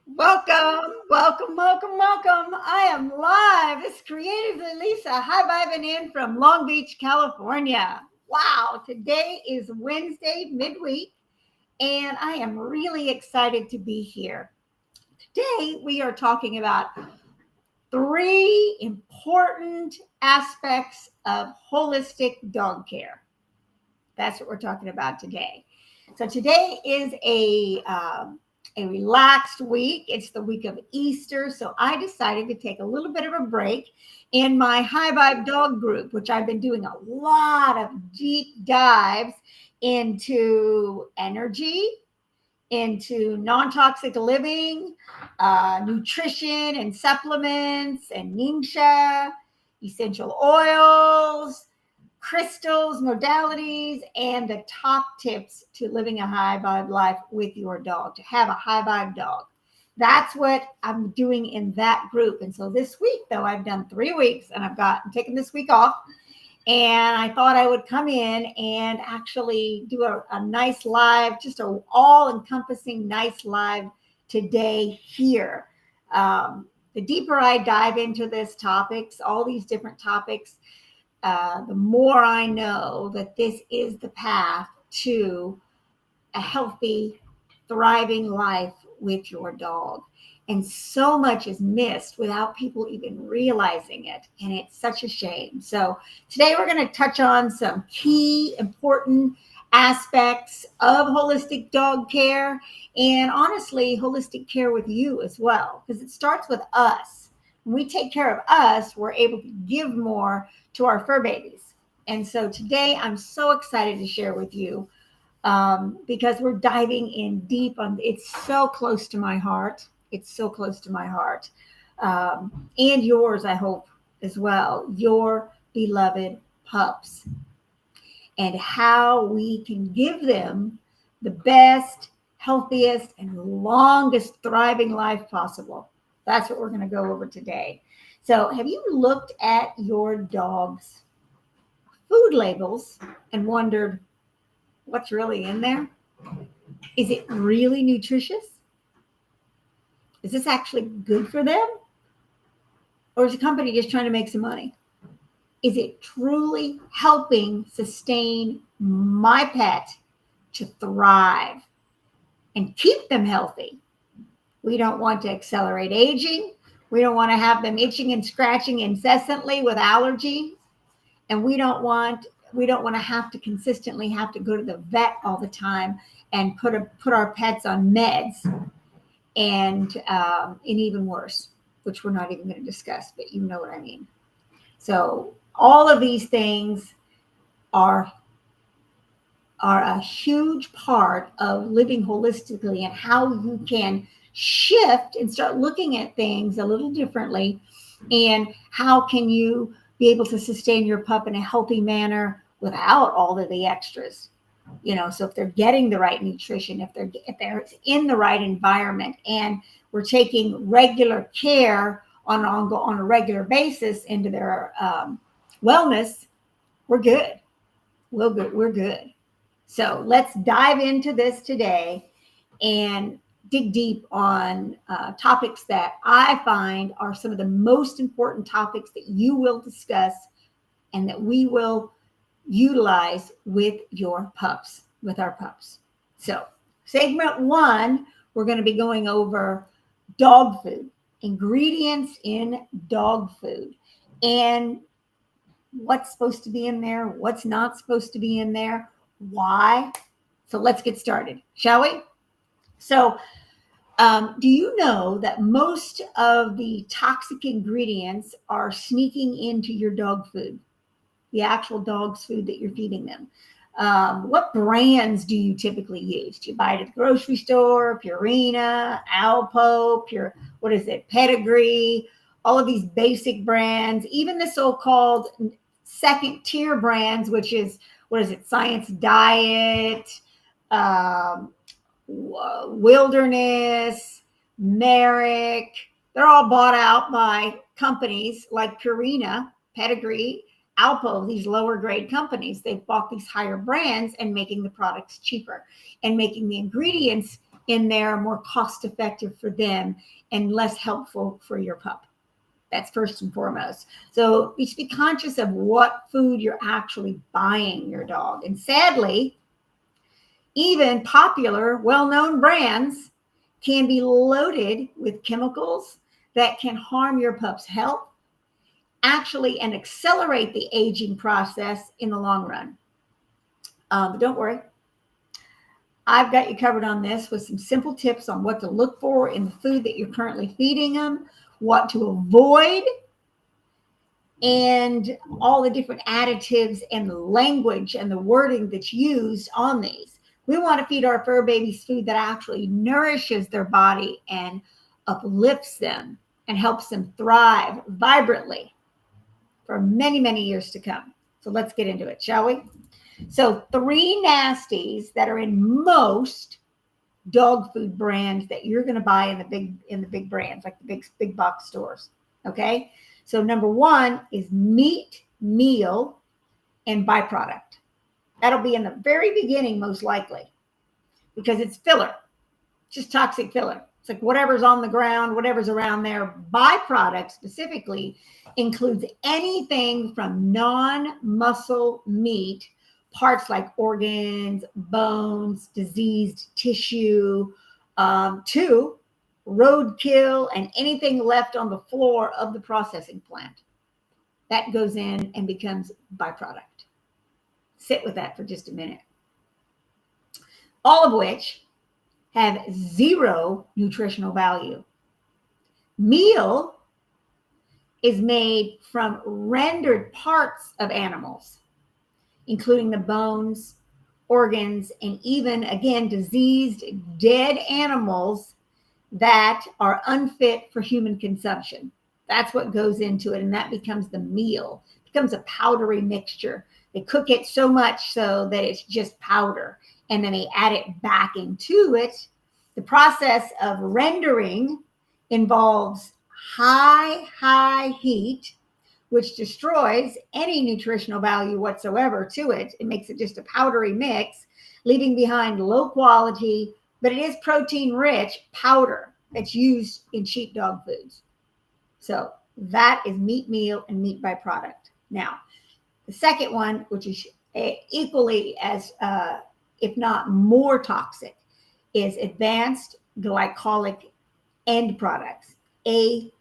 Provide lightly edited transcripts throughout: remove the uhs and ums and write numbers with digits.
Welcome. I am live. It's Creatively Lisa, high vibing in from Long Beach, California. Wow, today is Wednesday, midweek, and I am really excited to be here. Today, we are talking about three important aspects of holistic dog care. That's what we're talking about today. So today is a relaxed week. It's the week of Easter, so I decided to take a little bit of a break in my High Vibe Dog group, which I've been doing a lot of deep dives into energy, into non-toxic living, nutrition and supplements, and ningxia, essential oils, crystals, modalities, and the top tips to living a high vibe life with your dog, to have a high vibe dog. That's what I'm doing in that group. And so this week, though, I've done 3 weeks and I'm taking this week off. And I thought I would come in and actually do a nice live, just a all encompassing nice live today here. The deeper I dive into this topics, all these different topics, the more I know that this is the path to a healthy, thriving life with your dog. And so much is missed without people even realizing it. And it's such a shame. So today we're going to touch on some key important aspects of holistic dog care and honestly, holistic care with you as well, because it starts with us. When we take care of us, we're able to give more to our fur babies. And so today I'm so excited to share with you because we're diving in deep on it's so close to my heart. It's so close to my heart. And yours, I hope, as well. Your beloved pups. And how we can give them the best, healthiest, and longest thriving life possible. That's what we're going to go over today. So, have you looked at your dog's food labels and wondered what's really in there? Is it really nutritious? Is this actually good for them? Or is the company just trying to make some money? Is it truly helping sustain my pet to thrive and keep them healthy? We don't want to accelerate aging. We don't want to have them itching and scratching incessantly with allergies. And we don't want to have to consistently have to go to the vet all the time and put our pets on meds and even worse, which we're not even going to discuss, but you know what I mean. So all of these things are a huge part of living holistically and how you can shift and start looking at things a little differently, and how can you be able to sustain your pup in a healthy manner without all of the extras. So if they're getting the right nutrition, if they're in the right environment, and we're taking regular care on a regular basis into their wellness, we're good. We're good. So let's dive into this today and dig deep on topics that I find are some of the most important topics that you will discuss and that we will utilize with your pups, with our pups. So segment 1, we're going to be going over dog food, ingredients in dog food, and what's supposed to be in there, what's not supposed to be in there, why. So let's get started, shall we? So do you know that most of the toxic ingredients are sneaking into your dog food, the actual dog's food that you're feeding them? What brands do you typically use? Do you buy it at the grocery store? Purina, Alpo, Pedigree, all of these basic brands, even the so-called second tier brands, which is, Science Diet, Wilderness, Merrick. They're all bought out by companies like Purina, Pedigree, Alpo, these lower grade companies. They've bought these higher brands and making the products cheaper and making the ingredients in there, more cost effective for them, and less helpful for your pup. That's first and foremost. So you should be conscious of what food you're actually buying your dog. And sadly, even popular, well-known brands can be loaded with chemicals that can harm your pup's health, actually, and accelerate the aging process in the long run. But don't worry. I've got you covered on this with some simple tips on what to look for in the food that you're currently feeding them, what to avoid, and all the different additives and the language and the wording that's used on these. We want to feed our fur babies food that actually nourishes their body and uplifts them and helps them thrive vibrantly for many, many years to come. So let's get into it, shall we? So 3 nasties that are in most dog food brands that you're going to buy in the big brands, like the big box stores. Okay. So number 1 is meat, meal, and byproduct. That'll be in the very beginning, most likely, because it's filler, just toxic filler. It's like whatever's on the ground, whatever's around there. Byproduct specifically includes anything from non-muscle meat, parts like organs, bones, diseased tissue, to roadkill and anything left on the floor of the processing plant. That goes in and becomes byproduct. Sit with that for just a minute. All of which have 0 nutritional value. Meal is made from rendered parts of animals, including the bones, organs, and even, again, diseased, dead animals that are unfit for human consumption. That's what goes into it, and that becomes the meal. It becomes a powdery mixture. They cook it so much so that it's just powder, and then they add it back into it. The process of rendering involves high heat, which destroys any nutritional value whatsoever to it. It makes it just a powdery mix, leaving behind low quality, but it is protein rich powder that's used in cheap dog foods. So that is meat, meal, and meat byproduct. Now, the second one, which is equally as, if not more toxic, is advanced glycolic end products, AGEs.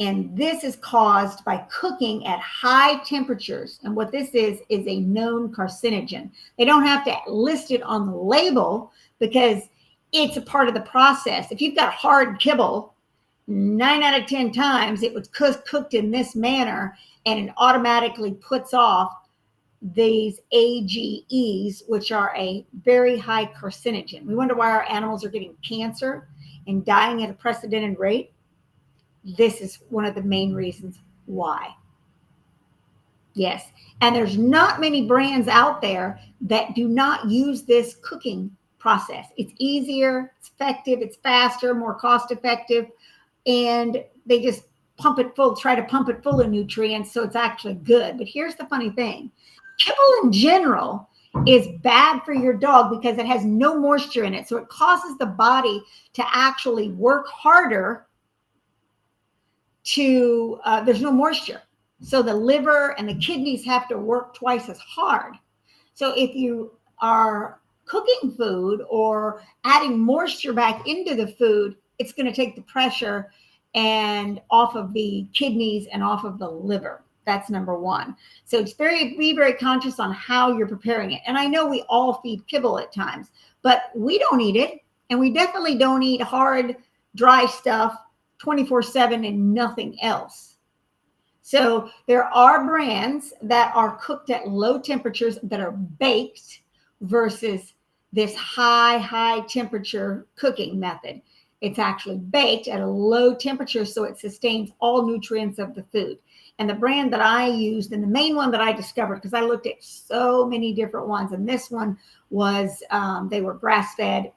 And this is caused by cooking at high temperatures. And what this is a known carcinogen. They don't have to list it on the label because it's a part of the process. If you've got hard kibble, 9 out of 10 times it was cooked in this manner, and it automatically puts off these AGEs, which are a very high carcinogen. We wonder why our animals are getting cancer and dying at a precedented rate. This is one of the main reasons why. Yes. And there's not many brands out there that do not use this cooking process. It's easier, it's effective, it's faster, more cost effective, and they just try to pump it full of nutrients, so it's actually good. But here's the funny thing. Kibble in general is bad for your dog because it has no moisture in it. So it causes the body to actually work harder there's no moisture. So the liver and the kidneys have to work twice as hard. So if you are cooking food or adding moisture back into the food, it's going to take the pressure and off of the kidneys and off of the liver. That's number 1. So it's be very conscious on how you're preparing it. And I know we all feed kibble at times, but we don't eat it. And we definitely don't eat hard, dry stuff 24/7 and nothing else. So there are brands that are cooked at low temperatures that are baked versus this high temperature cooking method. It's actually baked at a low temperature, so it sustains all nutrients of the food. And the brand that I used, and the main one that I discovered, because I looked at so many different ones, and this one was, they were grass-fed,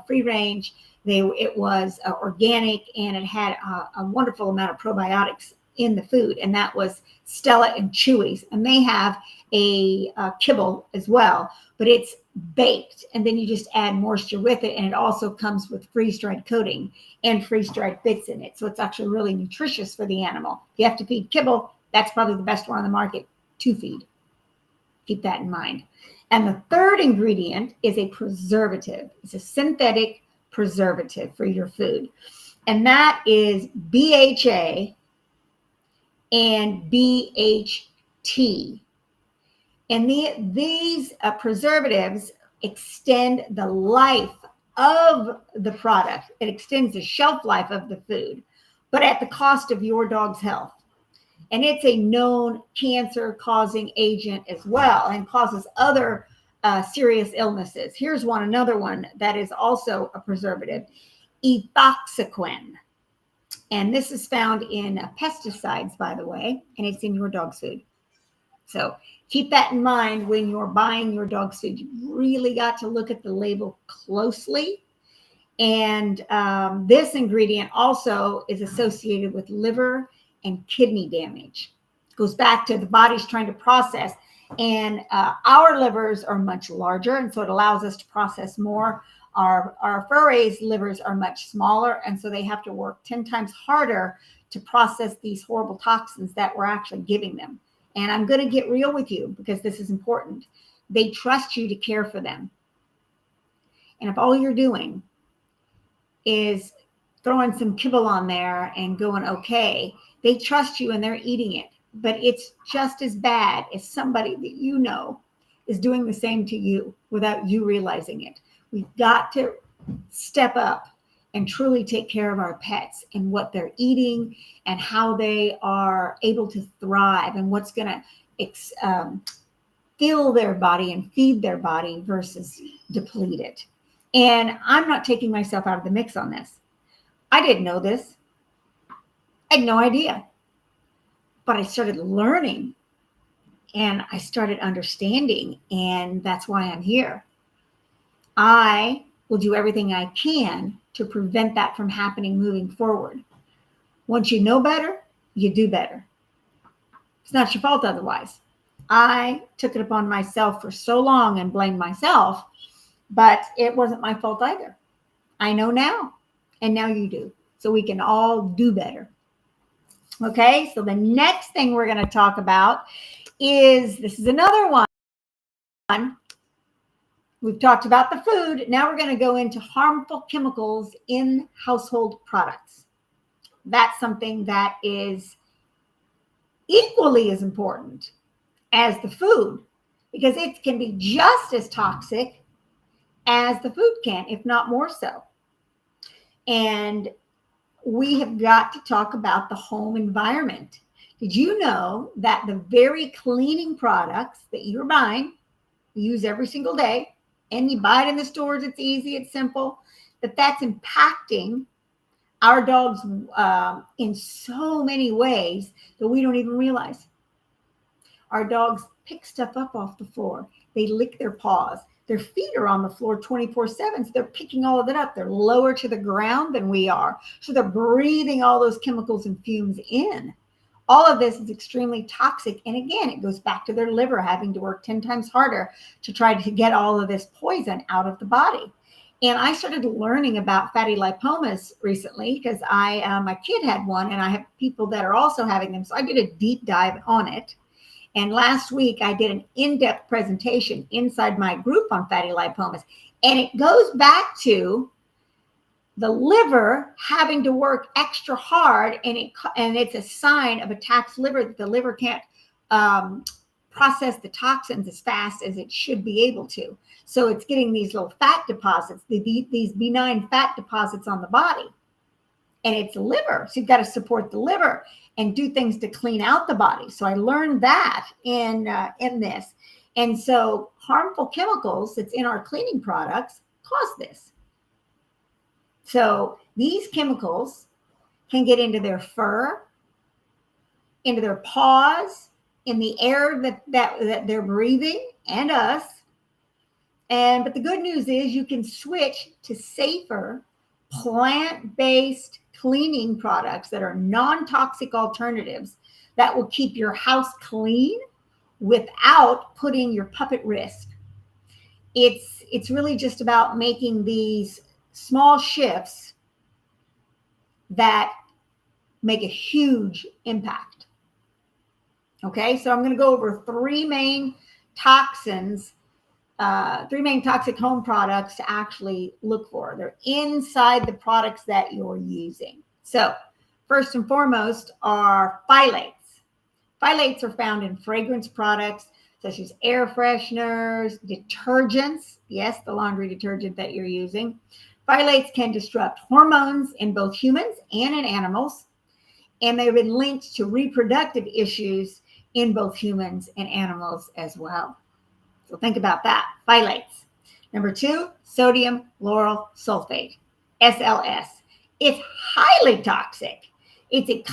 free range. It was organic, and it had a wonderful amount of probiotics in the food, and that was Stella and Chewy's, and they have a kibble as well, but it's baked, and then you just add moisture with it, and it also comes with freeze-dried coating and freeze-dried bits in it, so it's actually really nutritious for the animal. If you have to feed kibble, that's probably the best one on the market to feed. Keep that in mind. And the third ingredient is a preservative. It's a synthetic preservative for your food, and that is BHA and BHT. And these preservatives extend the life of the product. It extends the shelf life of the food, but at the cost of your dog's health. And it's a known cancer-causing agent as well, and causes other serious illnesses. Here's another one that is also a preservative, ethoxyquin. And this is found in pesticides, by the way, and it's in your dog's food. So keep that in mind when you're buying your dog's food. You really got to look at the label closely. And this ingredient also is associated with liver and kidney damage. It goes back to the body's trying to process. And our livers are much larger, and so it allows us to process more. Our furries' livers are much smaller, and so they have to work 10 times harder to process these horrible toxins that we're actually giving them. And I'm going to get real with you because this is important. They trust you to care for them. And if all you're doing is throwing some kibble on there and going, okay, they trust you and they're eating it. But it's just as bad as somebody that you know is doing the same to you without you realizing it. We've got to step up and truly take care of our pets and what they're eating and how they are able to thrive and what's going to fill their body and feed their body versus deplete it. And I'm not taking myself out of the mix on this. I didn't know this. I had no idea. But I started learning and I started understanding, and that's why I'm here. I will do everything I can to prevent that from happening moving forward. Once you know better, you do better. It's not your fault otherwise. I took it upon myself for so long and blamed myself, but it wasn't my fault either. I know now, and now you do. So we can all do better. Okay, so the next thing we're going to talk about is, this is another one. We've talked about the food. Now we're going to go into harmful chemicals in household products. That's something that is equally as important as the food, because it can be just as toxic as the food can, if not more so. And we have got to talk about the home environment. Did you know that the very cleaning products that you're buying, you use every single day, and you buy it in the stores, it's easy, it's simple, that's impacting our dogs in so many ways that we don't even realize. Our dogs pick stuff up off the floor. They lick their paws. Their feet are on the floor 24/7, so they're picking all of it up. They're lower to the ground than we are, so they're breathing all those chemicals and fumes in. All of this is extremely toxic, and again, it goes back to their liver having to work 10 times harder to try to get all of this poison out of the body. And I started learning about fatty lipomas recently because my kid had one, and I have people that are also having them, so I did a deep dive on it. And last week, I did an in-depth presentation inside my group on fatty lipomas. And it goes back to the liver having to work extra hard. And it's a sign of a taxed liver that the liver can't process the toxins as fast as it should be able to. So it's getting these little fat deposits, these benign fat deposits on the body. And it's the liver. So you've got to support the liver and do things to clean out the body. So I learned that in this. And so harmful chemicals that's in our cleaning products cause this. So these chemicals can get into their fur, into their paws, in the air that they're breathing, and us. But the good news is you can switch to safer plant-based cleaning products that are non-toxic alternatives that will keep your house clean without putting your pup at risk. It's really just about making these small shifts that make a huge impact. Okay, so I'm going to go over three main toxic home products to actually look for. They're inside the products that you're using. So first and foremost are phthalates. Phthalates are found in fragrance products such as air fresheners, detergents. Yes, the laundry detergent that you're using. Phthalates can disrupt hormones in both humans and in animals, and they've been linked to reproductive issues in both humans and animals as well. So think about that, phthalates. Number two, sodium lauryl sulfate, SLS. It's highly toxic. It's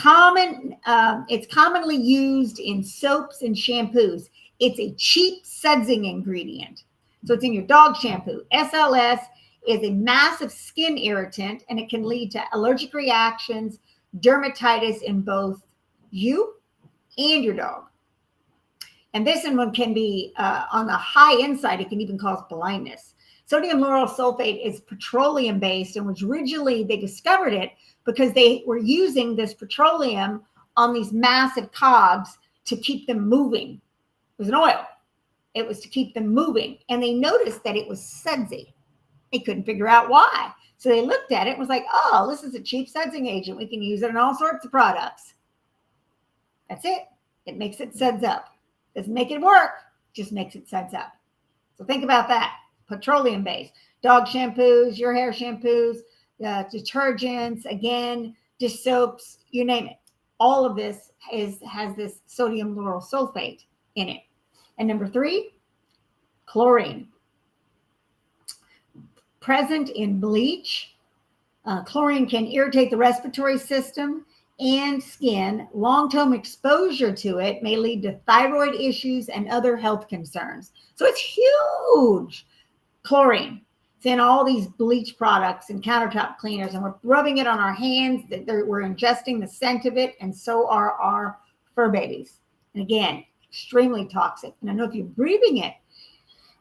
commonly used in soaps and shampoos. It's a cheap sudsing ingredient. So it's in your dog shampoo. SLS is a massive skin irritant, and it can lead to allergic reactions, dermatitis in both you and your dog. And this one can be on the high end side, it can even cause blindness. Sodium lauryl sulfate is petroleum based, and was originally, they discovered it because they were using this petroleum on these massive cogs to keep them moving. It was an oil. It was to keep them moving. And they noticed that it was sudsy. They couldn't figure out why. So they looked at it and was like, oh, this is a cheap sudsing agent. We can use it in all sorts of products. That's it. It makes it suds up. Doesn't make it work, just makes it suds up. So think about that. Petroleum based. Dog shampoos, your hair shampoos, detergents, again, dish soaps, you name it. All of this has this sodium lauryl sulfate in it. And number three, chlorine. Present in bleach. Chlorine can irritate the respiratory system and skin. Long-term exposure to it may lead to thyroid issues and other health concerns. So it's huge. Chlorine. It's in all these bleach products and countertop cleaners, and we're rubbing it on our hands. We're ingesting the scent of it, and so are our fur babies. And again, extremely toxic. And I know if you're breathing it,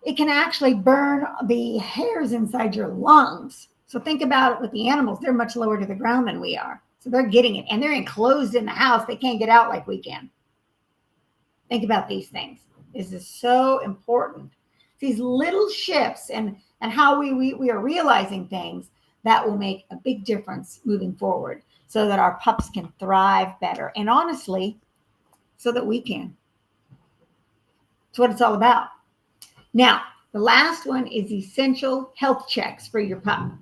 it can actually burn the hairs inside your lungs. So think about it with the animals. They're much lower to the ground than we are. So they're getting it, and they're enclosed in the house. They can't get out like we can. Think about these things. This is so important. These little shifts and how we are realizing things that will make a big difference moving forward so that our pups can thrive better. And honestly, so that we can. That's what it's all about. Now, the last one is essential health checks for your pup.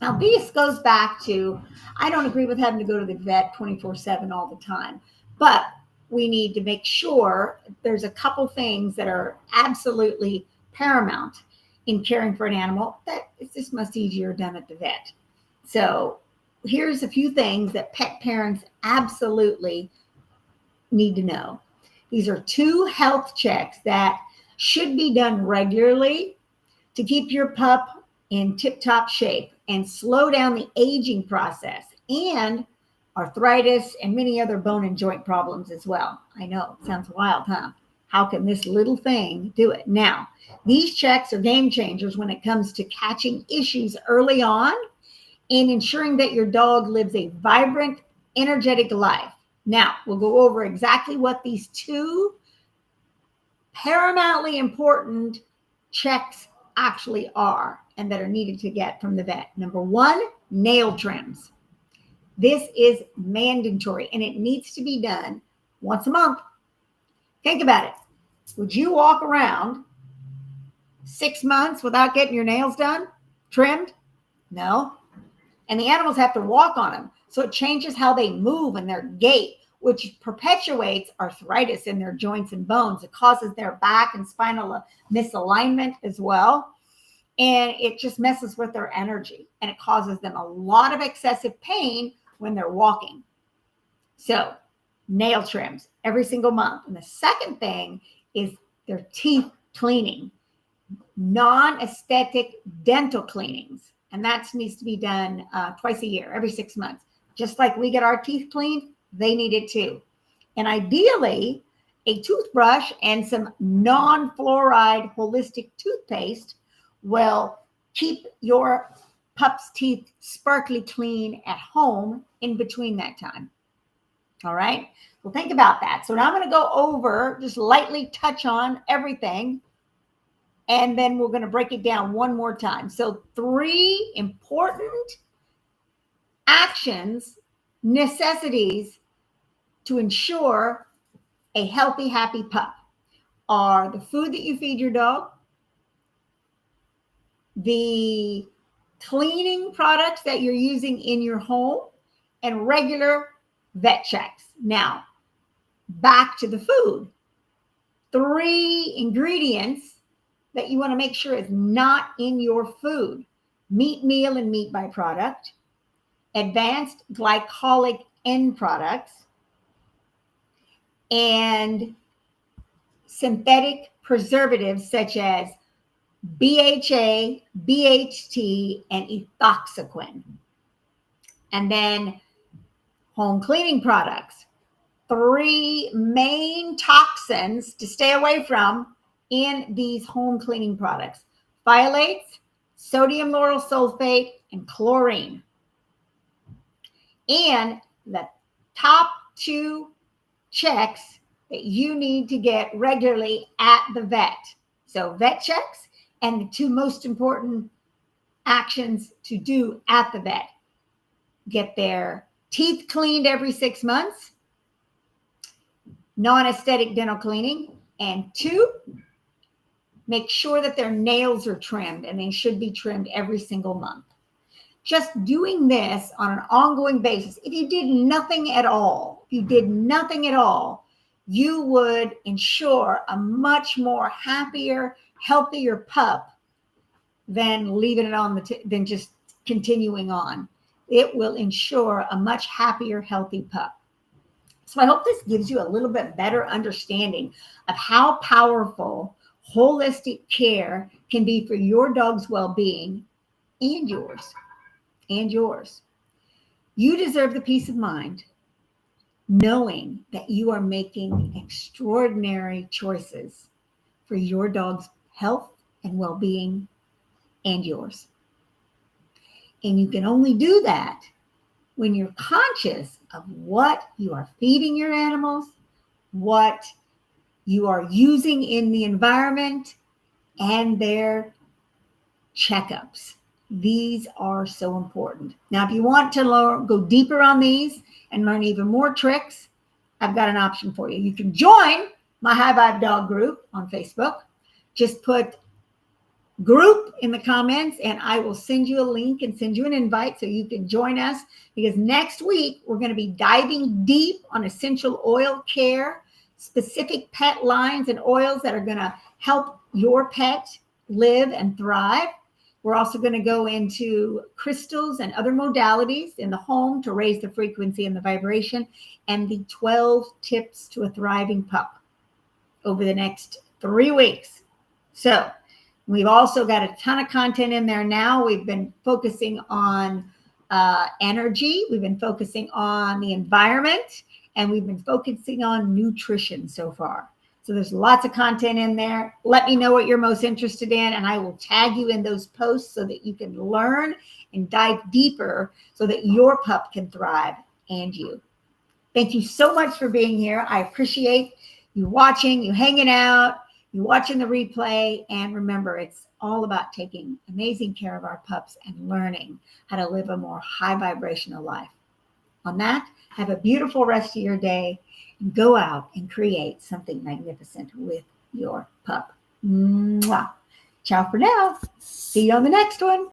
Now, this goes back to, I don't agree with having to go to the vet 24/7 all the time, but we need to make sure there's a couple things that are absolutely paramount in caring for an animal that it's just much easier done at the vet. So here's a few things that pet parents absolutely need to know. These are 2 health checks that should be done regularly to keep your pup in tip-top shape and slow down the aging process and arthritis and many other bone and joint problems as well. I know, it sounds wild, huh? How can this little thing do it? Now, these checks are game changers when it comes to catching issues early on and ensuring that your dog lives a vibrant, energetic life. Now, we'll go over exactly what these 2 paramountly important checks actually are and that are needed to get from the vet. Number 1, nail trims. This is mandatory and it needs to be done once a month. Think about it. Would you walk around 6 months without getting your nails done, trimmed? No. And the animals have to walk on them. So it changes how they move and their gait, which perpetuates arthritis in their joints and bones. It causes their back and spinal misalignment as well. And it just messes with their energy. And it causes them a lot of excessive pain when they're walking. So nail trims every single month. And the second thing is their teeth cleaning. Non-aesthetic dental cleanings. And that needs to be done twice a year, every 6 months. Just like we get our teeth cleaned, they need it too. And ideally, a toothbrush and some non-fluoride holistic toothpaste will keep your pup's teeth sparkly clean at home in between that time. All right. Well, think about that. So now I'm going to go over, just lightly touch on everything, and then we're going to break it down one more time. So 3 important actions, necessities to ensure a healthy, happy pup are the food that you feed your dog, the cleaning products that you're using in your home, and regular vet checks. Now, back to the food. 3 ingredients that you want to make sure is not in your food: meat meal and meat byproduct, advanced glycolic end products, and synthetic preservatives such as BHA, BHT, and ethoxyquin. And then home cleaning products. 3 main toxins to stay away from in these home cleaning products: phthalates, sodium lauryl sulfate, and chlorine. And the top 2 checks that you need to get regularly at the vet. So vet checks, and the 2 most important actions to do at the vet: get their teeth cleaned every 6 months, non-aesthetic dental cleaning, and 2, make sure that their nails are trimmed, and they should be trimmed every single month. Just doing this on an ongoing basis, if you did nothing at all, you would ensure a much more happier, healthier pup than leaving it on than just continuing on. It will ensure a much happier, healthy pup. So I hope this gives you a little bit better understanding of how powerful holistic care can be for your dog's well-being and yours. You deserve the peace of mind knowing that you are making extraordinary choices for your dog's health and well-being and yours. And you can only do that when you're conscious of what you are feeding your animals, what you are using in the environment, and their checkups. These are so important. Now, if you want to go deeper on these and learn even more tricks, I've got an option for you. You can join my High Vibe Dog group on Facebook. Just put group in the comments and I will send you a link and send you an invite so you can join us, because next week we're going to be diving deep on essential oil care, specific pet lines and oils that are going to help your pet live and thrive. We're also going to go into crystals and other modalities in the home to raise the frequency and the vibration, and the 12 tips to a thriving pup over the next 3 weeks. So we've also got a ton of content in there now. We've been focusing on energy. We've been focusing on the environment, and we've been focusing on nutrition so far. So there's lots of content in there. Let me know what you're most interested in, and I will tag you in those posts so that you can learn and dive deeper so that your pup can thrive and you. Thank you so much for being here. I appreciate you watching, you hanging out, you watching the replay. And remember, it's all about taking amazing care of our pups and learning how to live a more high vibrational life. On that, have a beautiful rest of your day. Go out and create something magnificent with your pup. Mwah. Ciao for now. See you on the next one.